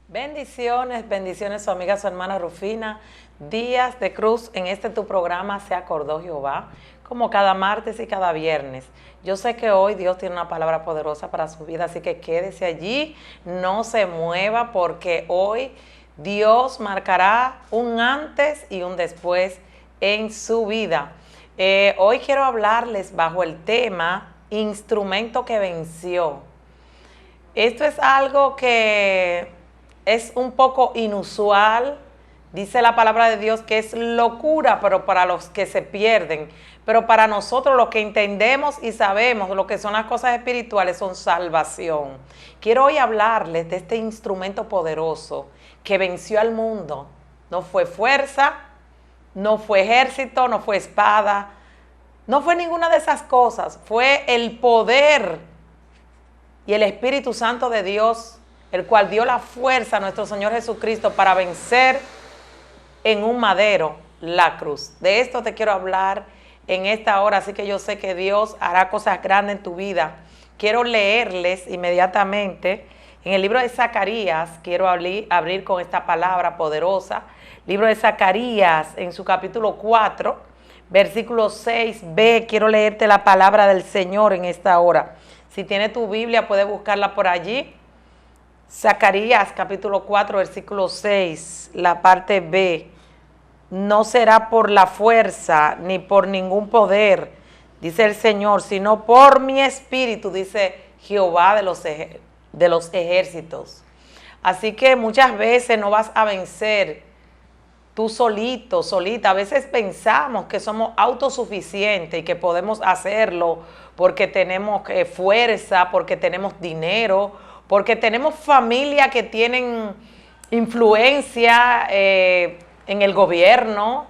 Bendiciones, bendiciones su amiga, su hermana Rufina Díaz de Cruz. En este tu programa Se Acordó Jehová, como cada martes y cada viernes. Yo sé que hoy Dios tiene una palabra poderosa para su vida, así que quédese allí, no se mueva, porque hoy Dios marcará un antes y un después en su vida. Hoy quiero hablarles bajo el tema Instrumento que venció. Esto es algo que es un poco inusual. Dice la palabra de Dios que es locura, pero para los que se pierden. Pero para nosotros, los que entendemos y sabemos lo que son las cosas espirituales, son salvación. Quiero hoy hablarles de este instrumento poderoso que venció al mundo. No fue fuerza, no fue ejército, no fue espada, no fue ninguna de esas cosas. Fue el poder y el Espíritu Santo de Dios, el cual dio la fuerza a nuestro Señor Jesucristo para vencer en un madero la cruz. De esto te quiero hablar en esta hora, así que yo sé que Dios hará cosas grandes en tu vida. Quiero leerles inmediatamente en el libro de Zacarías. Quiero abrir con esta palabra poderosa. Libro de Zacarías, en su capítulo 4, versículo 6b. Quiero leerte la palabra del Señor en esta hora. Si tiene tu Biblia, puedes buscarla por allí. Zacarías capítulo 4, versículo 6, la parte B. No será por la fuerza ni por ningún poder, dice el Señor, sino por mi espíritu, dice Jehová de los ejércitos. Así que muchas veces no vas a vencer tú solito, solita. A veces pensamos que somos autosuficientes y que podemos hacerlo porque tenemos fuerza, porque tenemos dinero, porque tenemos familia que tienen influencia en el gobierno,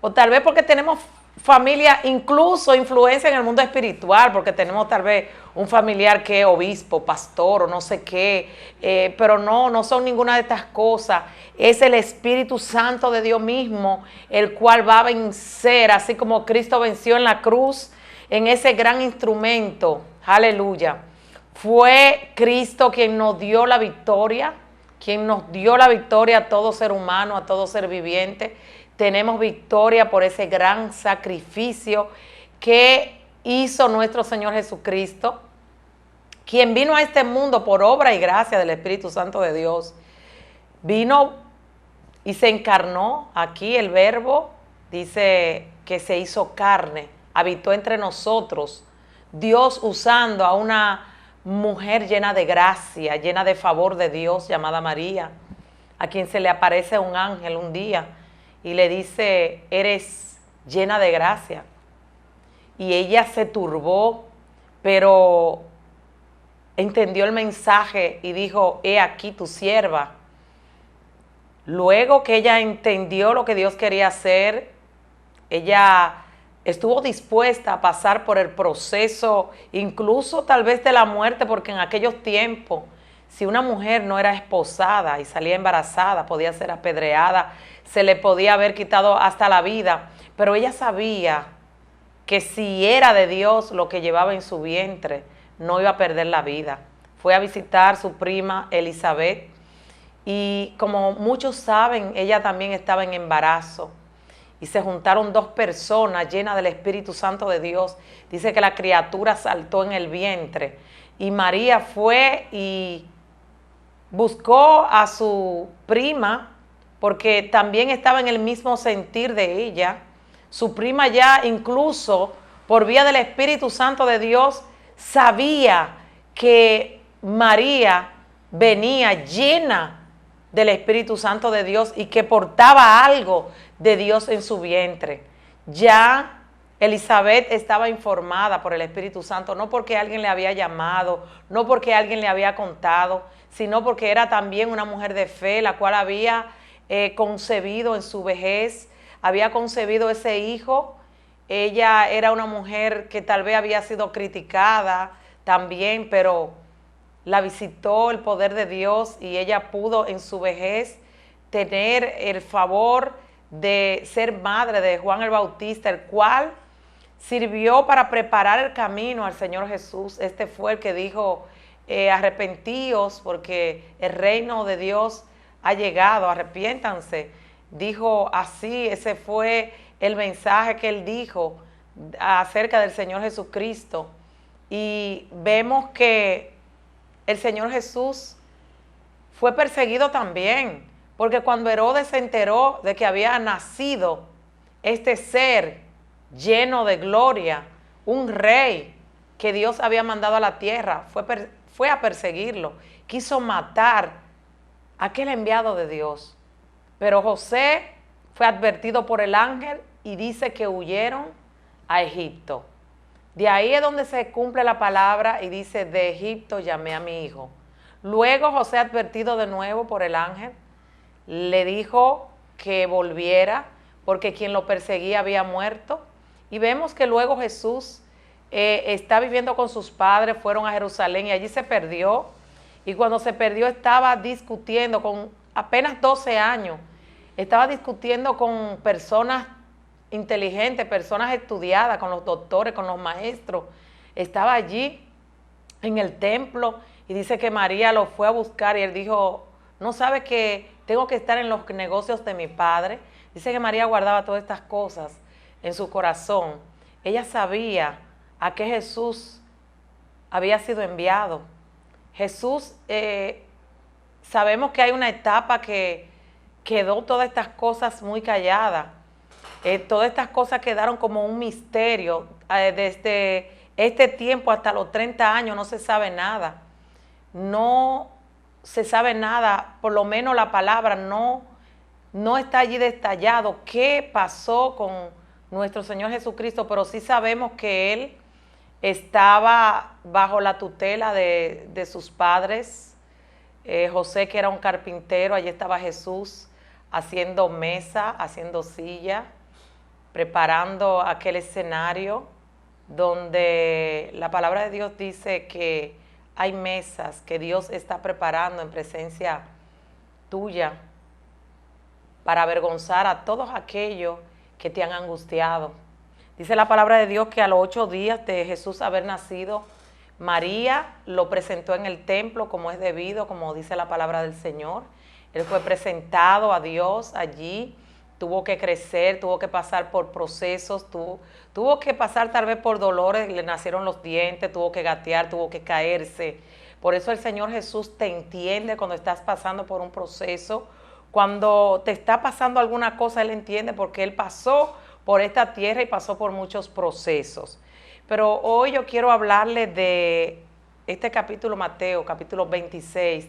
o tal vez porque tenemos familia, incluso influencia en el mundo espiritual, porque tenemos tal vez un familiar que es obispo, pastor o no sé qué, pero no son ninguna de estas cosas. Es el Espíritu Santo de Dios mismo, el cual va a vencer, así como Cristo venció en la cruz, en ese gran instrumento. Aleluya. Fue Cristo quien nos dio la victoria, quien nos dio la victoria a todo ser humano, a todo ser viviente. Tenemos victoria por ese gran sacrificio que hizo nuestro Señor Jesucristo, quien vino a este mundo por obra y gracia del Espíritu Santo de Dios. Vino y se encarnó aquí, el Verbo, dice que se hizo carne, habitó entre nosotros. Dios usando a una mujer llena de gracia, llena de favor de Dios, llamada María, a quien se le aparece un ángel un día y le dice, eres llena de gracia. Y ella se turbó, pero entendió el mensaje y dijo, he aquí tu sierva. Luego que ella entendió lo que Dios quería hacer, ella estuvo dispuesta a pasar por el proceso, incluso tal vez de la muerte, porque en aquellos tiempos, si una mujer no era esposada y salía embarazada, podía ser apedreada, se le podía haber quitado hasta la vida, pero ella sabía que si era de Dios lo que llevaba en su vientre, no iba a perder la vida. Fue a visitar a su prima Elizabeth y, como muchos saben, ella también estaba en embarazo. Y se juntaron dos personas llenas del Espíritu Santo de Dios. Dice que la criatura saltó en el vientre. Y María fue y buscó a su prima, porque también estaba en el mismo sentir de ella. Su prima ya incluso por vía del Espíritu Santo de Dios sabía que María venía llena del Espíritu Santo de Dios y que portaba algo de Dios en su vientre. Ya Elizabeth estaba informada por el Espíritu Santo, no porque alguien le había llamado, no porque alguien le había contado, sino porque era también una mujer de fe, la cual había concebido en su vejez, había concebido ese hijo. Ella era una mujer que tal vez había sido criticada también, pero la visitó el poder de Dios y ella pudo en su vejez tener el favor de ser madre de Juan el Bautista, el cual sirvió para preparar el camino al Señor Jesús. Este fue el que dijo, arrepentíos porque el reino de Dios allegado, arrepiéntanse. Dijo así, ese fue el mensaje que él dijo acerca del Señor Jesucristo. Y vemos que el Señor Jesús fue perseguido también, porque cuando Herodes se enteró de que había nacido este ser lleno de gloria, un rey que Dios había mandado a la tierra, fue a perseguirlo, quiso matar a aquel enviado de Dios. Pero José fue advertido por el ángel y dice que huyeron a Egipto. De ahí es donde se cumple la palabra y dice, de Egipto llamé a mi hijo. Luego José, advertido de nuevo por el ángel, le dijo que volviera porque quien lo perseguía había muerto. Y vemos que luego Jesús está viviendo con sus padres, fueron a Jerusalén y allí se perdió. Y cuando se perdió estaba discutiendo con apenas 12 años, estaba discutiendo con personas inteligentes, personas estudiadas, con los doctores, con los maestros. Estaba allí en el templo y dice que María lo fue a buscar y él dijo, ¿no sabe que tengo que estar en los negocios de mi padre? Dice que María guardaba todas estas cosas en su corazón. Ella sabía a qué Jesús había sido enviado. Jesús, sabemos que hay una etapa que quedó todas estas cosas muy calladas. Todas estas cosas quedaron como un misterio. Desde este tiempo hasta los 30 años no se sabe nada. No se sabe nada, por lo menos la palabra no está allí detallado qué pasó con nuestro Señor Jesucristo, pero sí sabemos que Él estaba bajo la tutela de sus padres. José, que era un carpintero, allí estaba Jesús haciendo mesa, haciendo silla, preparando aquel escenario donde la palabra de Dios dice que hay mesas que Dios está preparando en presencia tuya para avergonzar a todos aquellos que te han angustiado. Dice la palabra de Dios que a los 8 días de Jesús haber nacido, María lo presentó en el templo como es debido, como dice la palabra del Señor. Él fue presentado a Dios allí, tuvo que crecer, tuvo que pasar por procesos, tuvo que pasar tal vez por dolores, le nacieron los dientes, tuvo que gatear, tuvo que caerse. Por eso el Señor Jesús te entiende cuando estás pasando por un proceso, cuando te está pasando alguna cosa, Él entiende porque Él pasó por esta tierra y pasó por muchos procesos. Pero hoy yo quiero hablarle de este capítulo Mateo, capítulo 26,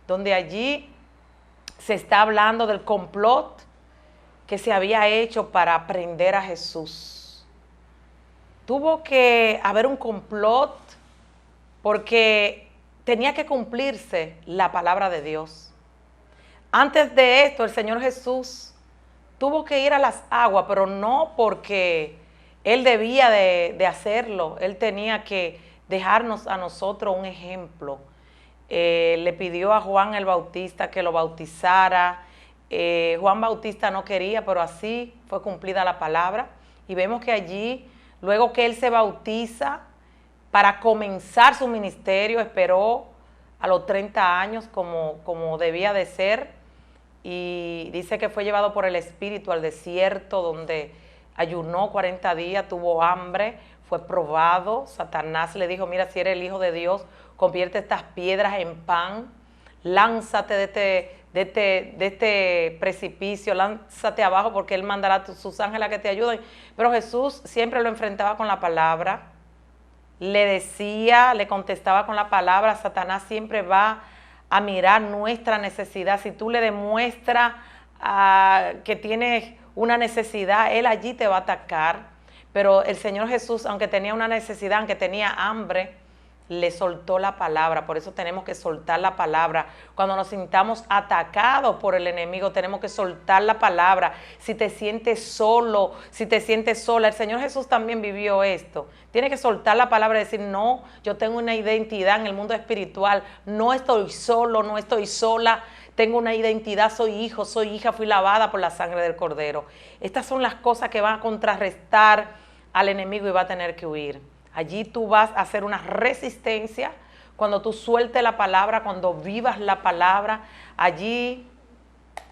donde allí se está hablando del complot que se había hecho para prender a Jesús. Tuvo que haber un complot porque tenía que cumplirse la palabra de Dios. Antes de esto, el Señor Jesús tuvo que ir a las aguas, pero no porque Él debía de hacerlo. Él tenía que dejarnos a nosotros un ejemplo. Le pidió a Juan el Bautista que lo bautizara. Juan Bautista no quería, pero así fue cumplida la palabra. Y vemos que allí, luego que él se bautiza, para comenzar su ministerio, esperó a los 30 años como debía de ser. Y dice que fue llevado por el Espíritu al desierto, donde ayunó 40 días, tuvo hambre, fue probado. Satanás le dijo, mira, si eres el Hijo de Dios, convierte estas piedras en pan, lánzate de este precipicio, lánzate abajo porque Él mandará a sus ángeles a que te ayuden. Pero Jesús siempre lo enfrentaba con la palabra, le decía, le contestaba con la palabra. Satanás siempre va a mirar nuestra necesidad. Si tú le demuestras que tienes una necesidad, Él allí te va a atacar. Pero el Señor Jesús, aunque tenía una necesidad, aunque tenía hambre, le soltó la palabra. Por eso tenemos que soltar la palabra. Cuando nos sintamos atacados por el enemigo, tenemos que soltar la palabra. Si te sientes solo, si te sientes sola, el Señor Jesús también vivió esto. Tiene que soltar la palabra y decir, no, yo tengo una identidad en el mundo espiritual. No estoy solo, no estoy sola. Tengo una identidad, soy hijo, soy hija, fui lavada por la sangre del Cordero. Estas son las cosas que van a contrarrestar al enemigo y va a tener que huir. Allí tú vas a hacer una resistencia cuando tú sueltes la palabra, cuando vivas la palabra. Allí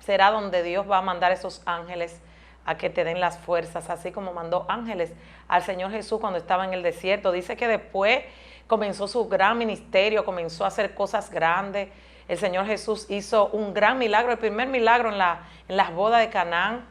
será donde Dios va a mandar esos ángeles a que te den las fuerzas, así como mandó ángeles al Señor Jesús cuando estaba en el desierto. Dice que después comenzó su gran ministerio, comenzó a hacer cosas grandes. El Señor Jesús hizo un gran milagro, el primer milagro en las bodas de Canaán.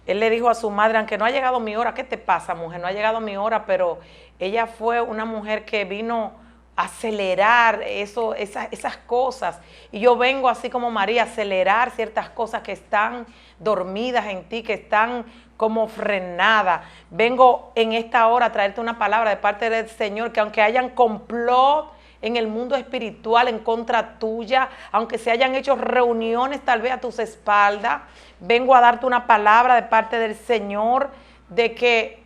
Él le dijo a su madre, aunque no ha llegado mi hora, ¿qué te pasa, mujer? No ha llegado mi hora, pero ella fue una mujer que vino a acelerar esas cosas. Y yo vengo así como María, a acelerar ciertas cosas que están dormidas en ti, que están como frenadas. Vengo en esta hora a traerte una palabra de parte del Señor, que aunque hayan complot en el mundo espiritual en contra tuya, aunque se hayan hecho reuniones tal vez a tus espaldas, vengo a darte una palabra de parte del Señor de que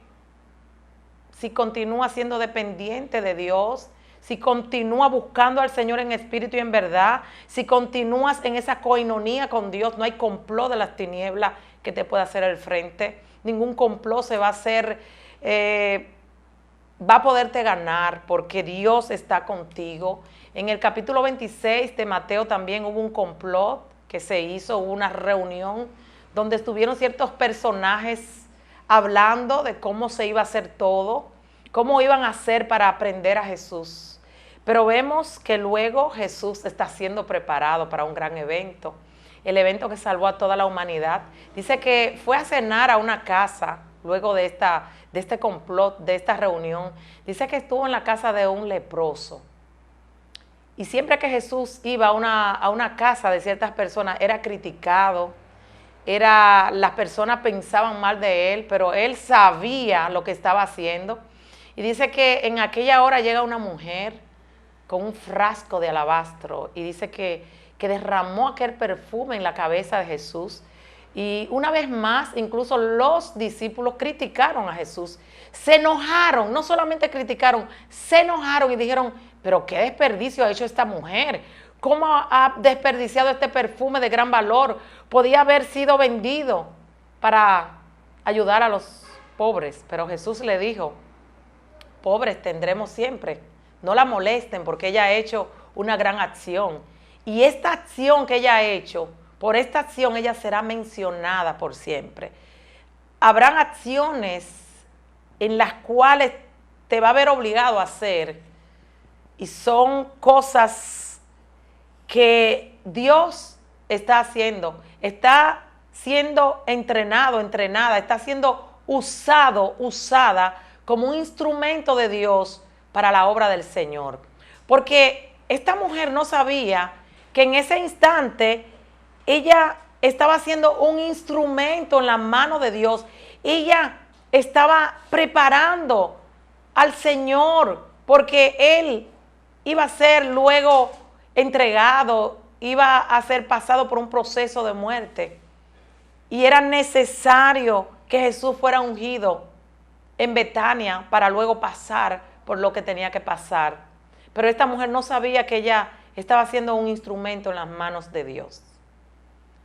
si continúas siendo dependiente de Dios, si continúas buscando al Señor en espíritu y en verdad, si continúas en esa coinonía con Dios, no hay complot de las tinieblas que te pueda hacer el frente. Ningún complot se va a hacer, va a poderte ganar porque Dios está contigo. En el capítulo 26 de Mateo también hubo un complot que se hizo, hubo una reunión donde estuvieron ciertos personajes hablando de cómo se iba a hacer todo, cómo iban a hacer para aprender a Jesús. Pero vemos que luego Jesús está siendo preparado para un gran evento, el evento que salvó a toda la humanidad. Dice que fue a cenar a una casa luego de este complot, de esta reunión. Dice que estuvo en la casa de un leproso. Y siempre que Jesús iba a una casa de ciertas personas, era criticado, las personas pensaban mal de él, pero él sabía lo que estaba haciendo. Y dice que en aquella hora llega una mujer con un frasco de alabastro y dice que derramó aquel perfume en la cabeza de Jesús. Y una vez más, incluso los discípulos criticaron a Jesús, se enojaron, no solamente criticaron, se enojaron y dijeron, pero qué desperdicio ha hecho esta mujer, cómo ha desperdiciado este perfume de gran valor, podía haber sido vendido para ayudar a los pobres. Pero Jesús le dijo, pobres tendremos siempre, no la molesten porque ella ha hecho una gran acción. Y esta acción que ella ha hecho, por esta acción ella será mencionada por siempre. Habrán acciones en las cuales te va a ver obligado a hacer y son cosas que Dios está haciendo. Está siendo entrenada, está siendo usada como un instrumento de Dios para la obra del Señor. Porque esta mujer no sabía que en ese instante ella estaba siendo un instrumento en la mano de Dios. Ella estaba preparando al Señor porque Él iba a ser luego entregado, iba a ser pasado por un proceso de muerte. Y era necesario que Jesús fuera ungido en Betania para luego pasar por lo que tenía que pasar. Pero esta mujer no sabía que ella estaba siendo un instrumento en las manos de Dios.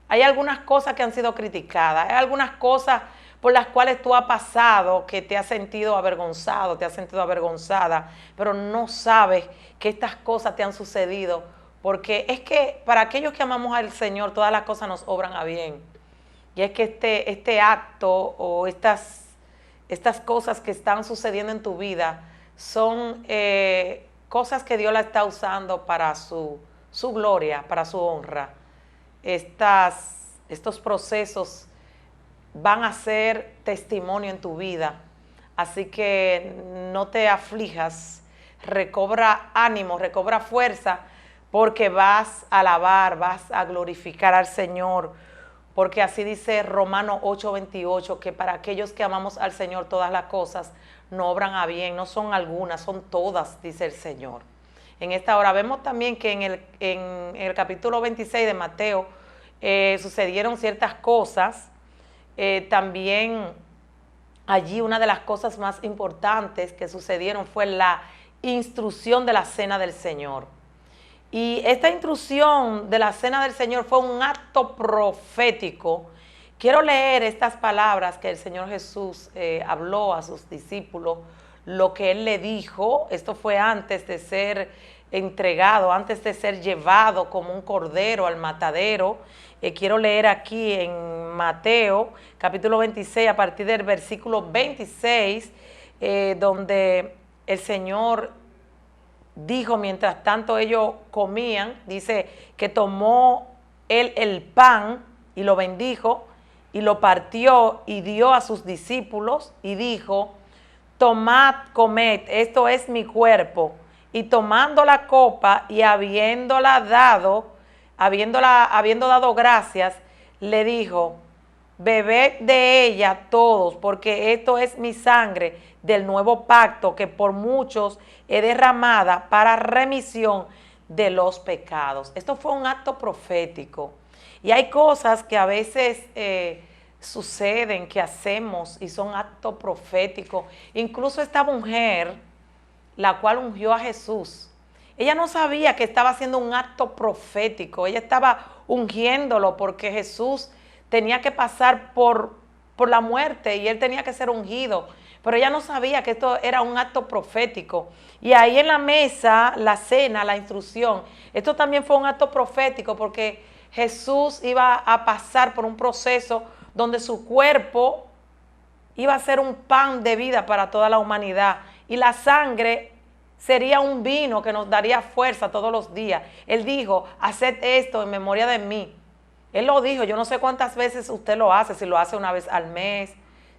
Hay algunas cosas que han sido criticadas, hay algunas cosas por las cuales tú has pasado que te has sentido avergonzado, te has sentido avergonzada, pero no sabes que estas cosas te han sucedido, porque es que para aquellos que amamos al Señor todas las cosas nos obran a bien. Y es que este acto o estas cosas que están sucediendo en tu vida son cosas que Dios la está usando para su gloria, para su honra. Estos procesos van a ser testimonio en tu vida. Así que no te aflijas, recobra ánimo, recobra fuerza, porque vas a alabar, vas a glorificar al Señor. Porque así dice Romanos 8:28, que para aquellos que amamos al Señor todas las cosas no obran a bien, no son algunas, son todas, dice el Señor. En esta hora vemos también que en el capítulo 26 de Mateo sucedieron ciertas cosas. También allí una de las cosas más importantes que sucedieron fue la instrucción de la cena del Señor. Y esta instrucción de la cena del Señor fue un acto profético. Quiero leer estas palabras que el Señor Jesús habló a sus discípulos, lo que Él le dijo. Esto fue antes de ser entregado, antes de ser llevado como un cordero al matadero. Quiero leer aquí en Mateo, capítulo 26, a partir del versículo 26, donde el Señor dijo, mientras tanto ellos comían, dice que tomó él el pan y lo bendijo y lo partió y dio a sus discípulos y dijo, tomad, comed, esto es mi cuerpo. Y tomando la copa y habiendo dado gracias, le dijo, bebed de ella todos, porque esto es mi sangre del nuevo pacto que por muchos he derramada para remisión de los pecados. Esto fue un acto profético. Y hay cosas que a veces suceden, que hacemos y son actos proféticos. Incluso esta mujer, la cual ungió a Jesús, ella no sabía que estaba haciendo un acto profético. Ella estaba ungiéndolo porque Jesús tenía que pasar por la muerte y él tenía que ser ungido. Pero ella no sabía que esto era un acto profético. Y ahí en la mesa, la cena, la instrucción, esto también fue un acto profético porque Jesús iba a pasar por un proceso donde su cuerpo iba a ser un pan de vida para toda la humanidad. Y la sangre sería un vino que nos daría fuerza todos los días. Él dijo, haced esto en memoria de mí. Él lo dijo, yo no sé cuántas veces usted lo hace, si lo hace una vez al mes,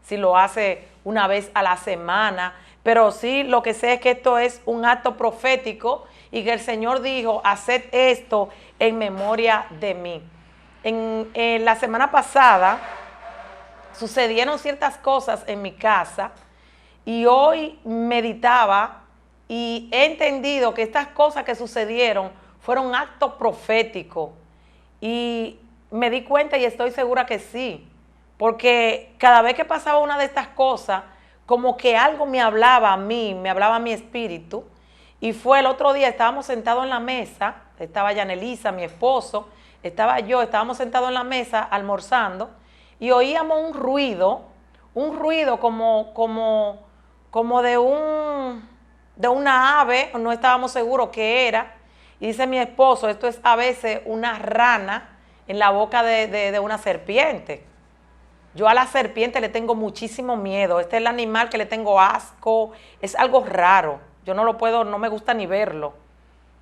si lo hace una vez a la semana, pero sí lo que sé es que esto es un acto profético y que el Señor dijo, haced esto en memoria de mí. En la semana pasada sucedieron ciertas cosas en mi casa y hoy meditaba y he entendido que estas cosas que sucedieron fueron actos proféticos y me di cuenta y estoy segura que sí, porque cada vez que pasaba una de estas cosas, como que algo me hablaba a mí, me hablaba a mi espíritu. Y fue el otro día, estábamos sentados en la mesa, estaba Yanelisa, mi esposo, estaba yo, estábamos sentados en la mesa almorzando y oíamos un ruido como de una ave, no estábamos seguros qué era. Y dice mi esposo, esto es a veces una rana en la boca de una serpiente. Yo a la serpiente le tengo muchísimo miedo. Este es el animal que le tengo asco. Es algo raro. Yo no lo puedo, no me gusta ni verlo.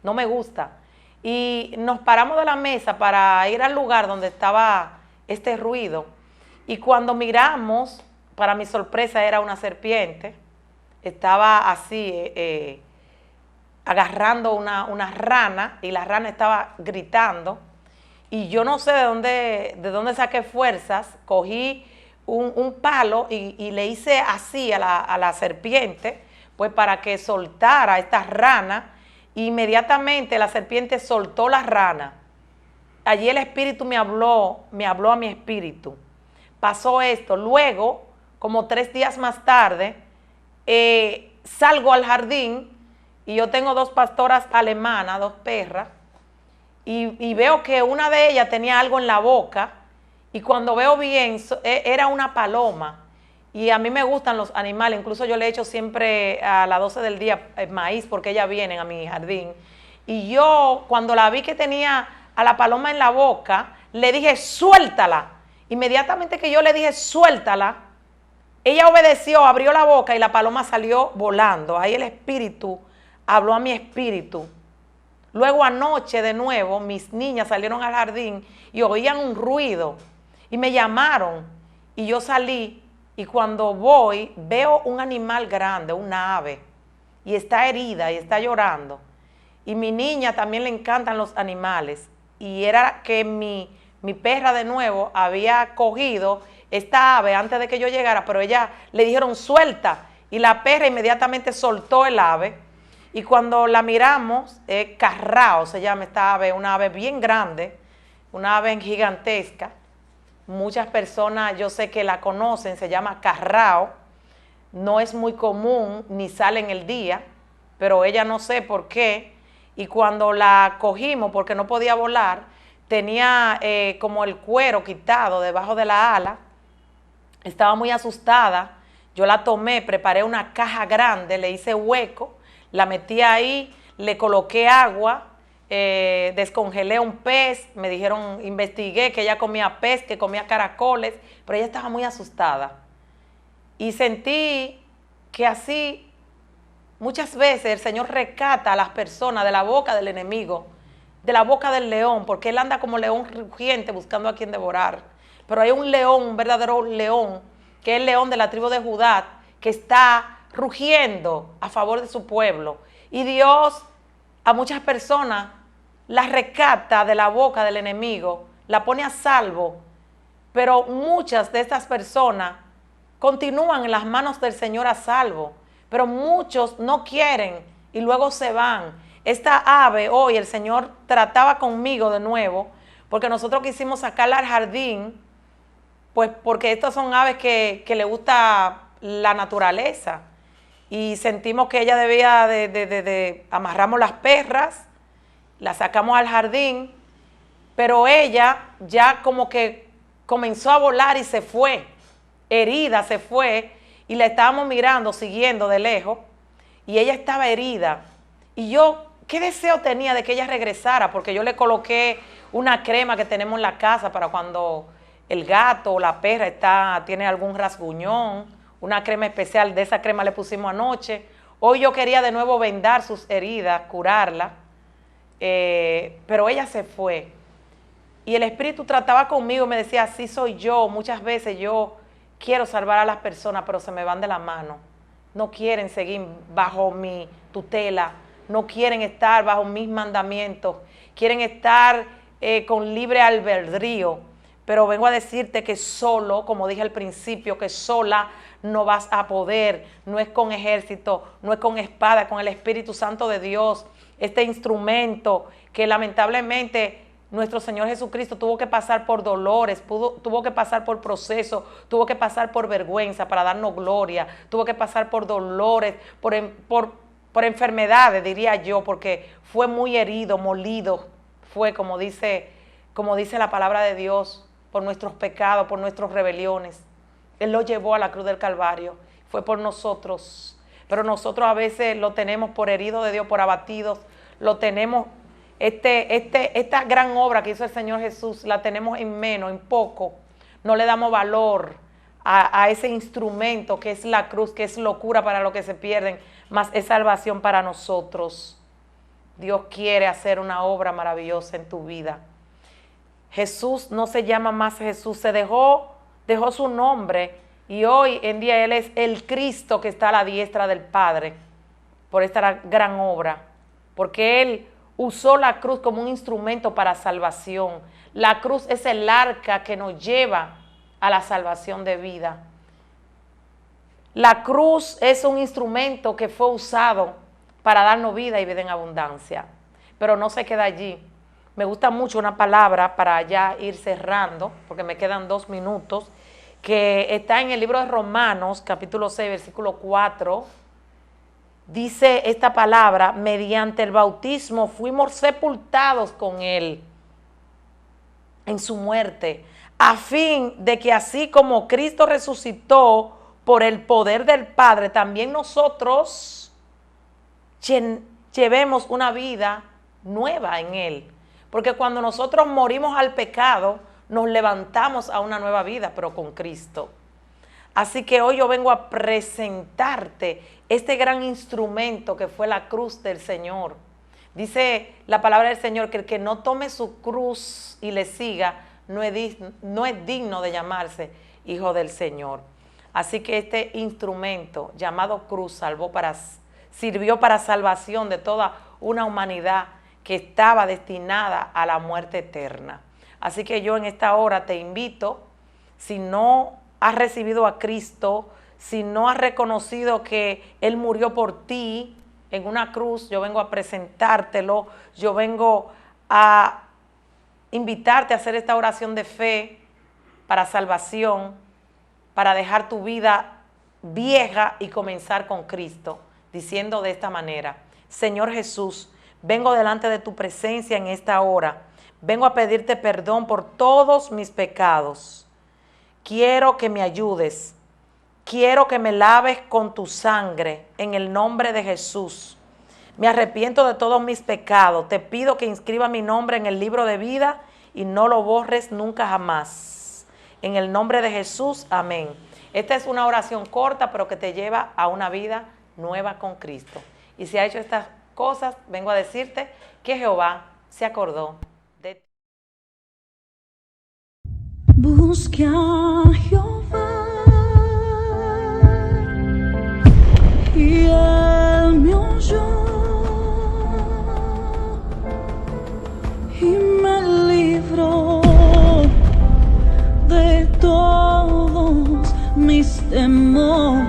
No me gusta. Y nos paramos de la mesa para ir al lugar donde estaba este ruido. Y cuando miramos, para mi sorpresa era una serpiente. Estaba así, agarrando una rana y la rana estaba gritando. Y yo no sé de dónde saqué fuerzas, cogí un palo y le hice así a la serpiente, pues para que soltara esta rana. Inmediatamente la serpiente soltó la rana. Allí el espíritu me habló a mi espíritu. Pasó esto. Luego, como 3 días más tarde, salgo al jardín y yo tengo 2 pastoras alemanas, 2 perras. Y veo que una de ellas tenía algo en la boca y cuando veo bien era una paloma y a mí me gustan los animales, incluso yo le echo siempre a las 12 del día maíz porque ellas vienen a mi jardín y yo cuando la vi que tenía a la paloma en la boca le dije suéltala, inmediatamente que yo le dije suéltala ella obedeció, abrió la boca y la paloma salió volando. Ahí el espíritu habló a mi espíritu. Luego anoche de nuevo mis niñas salieron al jardín y oían un ruido y me llamaron y yo salí y cuando voy veo un animal grande, una ave y está herida y está llorando y mi niña también le encantan los animales y era que mi perra de nuevo había cogido esta ave antes de que yo llegara, pero ella le dijeron suelta y la perra inmediatamente soltó el ave. Y cuando la miramos, carrao se llama esta ave, una ave bien grande, una ave gigantesca. Muchas personas yo sé que la conocen, se llama carrao. No es muy común ni sale en el día, pero ella no sé por qué. Y cuando la cogimos, porque no podía volar, tenía como el cuero quitado debajo de la ala. Estaba muy asustada. Yo la tomé, preparé una caja grande, le hice hueco. La metí ahí, le coloqué agua, descongelé un pez, me dijeron, investigué que ella comía pez, que comía caracoles, pero ella estaba muy asustada. Y sentí que así muchas veces el Señor rescata a las personas de la boca del enemigo, de la boca del león, porque él anda como león rugiente buscando a quien devorar. Pero hay un león, un verdadero león, que es el león de la tribu de Judá, que está rugiendo a favor de su pueblo. Y Dios a muchas personas las rescata de la boca del enemigo, la pone a salvo, pero muchas de estas personas continúan en las manos del Señor a salvo, pero muchos no quieren y luego se van. Esta ave hoy el Señor trataba conmigo de nuevo, porque nosotros quisimos sacarla al jardín, pues porque estas son aves que le gusta la naturaleza, y sentimos que ella debía amarramos las perras, la sacamos al jardín, pero ella ya como que comenzó a volar y se fue, herida se fue, y la estábamos mirando, siguiendo de lejos, y ella estaba herida, y yo, ¿qué deseo tenía de que ella regresara? Porque yo le coloqué una crema que tenemos en la casa para cuando el gato o la perra tiene algún rasguñón, una crema especial, de esa crema le pusimos anoche. Hoy yo quería de nuevo vendar sus heridas, curarla, pero ella se fue. Y el Espíritu trataba conmigo, me decía, así soy yo, muchas veces yo quiero salvar a las personas, pero se me van de la mano. No quieren seguir bajo mi tutela, no quieren estar bajo mis mandamientos, quieren estar con libre albedrío. Pero vengo a decirte que solo, como dije al principio, que sola no vas a poder, no es con ejército, no es con espada, con el Espíritu Santo de Dios, este instrumento que lamentablemente nuestro Señor Jesucristo tuvo que pasar por dolores, tuvo que pasar por procesos, tuvo que pasar por vergüenza para darnos gloria, tuvo que pasar por dolores, por enfermedades, diría yo, porque fue muy herido, molido, fue como dice la palabra de Dios, por nuestros pecados, por nuestras rebeliones. Él lo llevó a la cruz del Calvario, fue por nosotros, pero nosotros a veces lo tenemos por herido de Dios, por abatidos, lo tenemos, esta gran obra que hizo el Señor Jesús, la tenemos en menos, en poco, no le damos valor a ese instrumento que es la cruz, que es locura para los que se pierden, mas es salvación para nosotros. Dios quiere hacer una obra maravillosa en tu vida. Jesús no se llama más Jesús, se dejó su nombre y hoy en día Él es el Cristo que está a la diestra del Padre por esta gran obra, porque Él usó la cruz como un instrumento para salvación. La cruz es el arca que nos lleva a la salvación de vida. La cruz es un instrumento que fue usado para darnos vida y vida en abundancia, pero no se queda allí. Me gusta mucho una palabra para ya ir cerrando, porque me quedan 2 minutos, que está en el libro de Romanos, capítulo 6, versículo 4. Dice esta palabra, mediante el bautismo fuimos sepultados con Él en su muerte, a fin de que así como Cristo resucitó por el poder del Padre, también nosotros llevemos una vida nueva en Él. Porque cuando nosotros morimos al pecado, nos levantamos a una nueva vida, pero con Cristo. Así que hoy yo vengo a presentarte este gran instrumento que fue la cruz del Señor. Dice la palabra del Señor que el que no tome su cruz y le siga, no es digno de llamarse hijo del Señor. Así que este instrumento llamado cruz sirvió para salvación de toda una humanidad que estaba destinada a la muerte eterna. Así que yo en esta hora te invito, si no has recibido a Cristo, si no has reconocido que Él murió por ti en una cruz, yo vengo a presentártelo, yo vengo a invitarte a hacer esta oración de fe para salvación, para dejar tu vida vieja y comenzar con Cristo, diciendo de esta manera: Señor Jesús, vengo delante de tu presencia en esta hora. Vengo a pedirte perdón por todos mis pecados. Quiero que me ayudes. Quiero que me laves con tu sangre en el nombre de Jesús. Me arrepiento de todos mis pecados. Te pido que inscriba mi nombre en el libro de vida y no lo borres nunca jamás. En el nombre de Jesús, amén. Esta es una oración corta, pero que te lleva a una vida nueva con Cristo. Y si ha hecho estas cosas, vengo a decirte que Jehová se acordó de ti. Busque a Jehová y Él me oyó y me libró de todos mis temores.